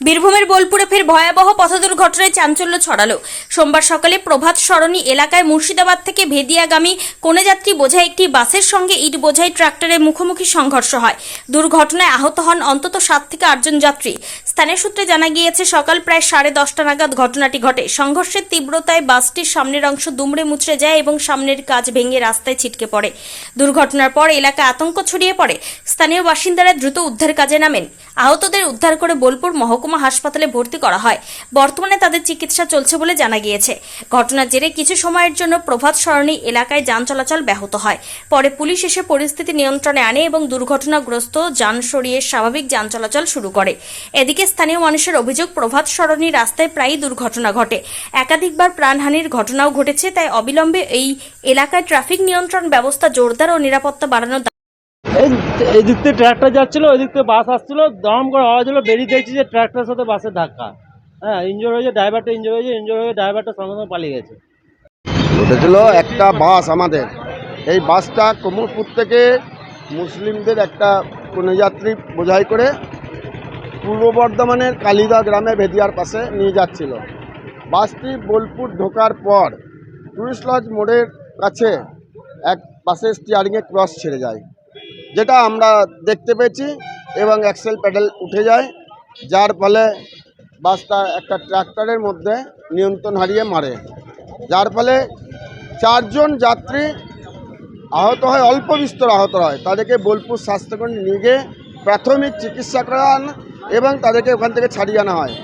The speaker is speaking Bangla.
বীরভূমের বোলপুরে ফের ভয়াবহ পথ দুর্ঘটনায় চাঞ্চল্য ছড়ালো। সোমবার সকালে প্রভাত সরণি এলাকায় মুর্শিদাবাদ থেকে ভেদিয়াগামী কনেযাত্রী বোঝাই একটি বাসের সঙ্গে ইট বোঝাই ট্রাক্টরের মুখোমুখি সংঘর্ষ হয়। দুর্ঘটনায় আহত হন অন্তত 7 থেকে 8 জন যাত্রী। স্থানীয় সূত্রে জানা গিয়েছে, সকাল প্রায় 10:30 নাগাদ ঘটনাটি ঘটে। সংঘর্ষের তীব্রতায় বাসটির সামনের অংশ দুমড়ে মুচড়ে যায় এবং সামনের কাচ ভেঙে রাস্তায় ছিটকে পড়ে। দুর্ঘটনার পর এলাকায় আতঙ্ক ছড়িয়ে পড়ে। স্থানীয় বাসিন্দারা দ্রুত উদ্ধার কাজে নামেন। আহতদের উদ্ধার করে বোলপুর মহকুমা হাসপাতালে ভর্তি করা হয়। বর্তমানে তাদের চিকিৎসা চলছে বলে জানা গিয়েছে। ঘটনার জেরে কিছু সময়ের জন্য প্রভাত সরণি এলাকায় যান চলাচল ব্যাহত হয়। পরে পুলিশ এসে পরিস্থিতি নিয়ন্ত্রণে আনে এবং দুর্ঘটনাগ্রস্ত যান সরিয়ে স্বাভাবিক যান চলাচল শুরু করে। এদিকে স্থানীয় মানুষের অভিযোগ, প্রভাত সরণি রাস্তায় প্রায়ই দুর্ঘটনা ঘটে। একাধিকবার প্রাণহানির ঘটনাও ঘটেছে। তাই অবিলম্বে এই এলাকায় ট্রাফিক নিয়ন্ত্রণ ব্যবস্থা জোরদার ও নিরাপত্তা বাড়ানো। এই দিক থেকে ট্রাক্টর যাচ্ছিল, ওই দিক থেকে বাস আসছিল, দম করে আওয়াজ হলো, বেরিয়ে দেখছি যে ট্রাক্টরের সাথে বাসের ধাক্কা। হ্যাঁ, ইনজোর হয়েছে, ড্রাইভারটা ইনজোর হয়ে ড্রাইভারটা সঙ্গে সঙ্গে পালিয়ে গেছে। উঠেছিল একটা বাস আমাদের, এই বাসটা কোমরপুর থেকে মুসলিমদের একটা কন্যাযাত্রী বোঝাই করে পূর্ব বর্ধমানের কালিদা গ্রামে ভেদিয়ার পাশে নিয়ে যাচ্ছিল। বাসটি বোলপুর ঢোকার পর টুরিস্ট লজ মোড়ের কাছে এক বাসের স্টিয়ারিংয়ে ক্রস ছেড়ে যায়, যেটা আমরা দেখতে পেয়েছি, এবং অ্যাক্সেল প্যাডেল উঠে যায়, যার ফলে বাসটা একটা ট্রাক্টরের মধ্যে নিয়ন্ত্রণ হারিয়ে মারে, যার ফলে 4 জন যাত্রী আহত হয়, অল্প বিস্তর আহত হয়। তাদেরকে বোলপুর স্বাস্থ্যকেন্দ্রে নিয়ে গিয়ে প্রাথমিক চিকিৎসা করান এবং তাদেরকে ওখান থেকে ছাড়িয়ে আনা হয়।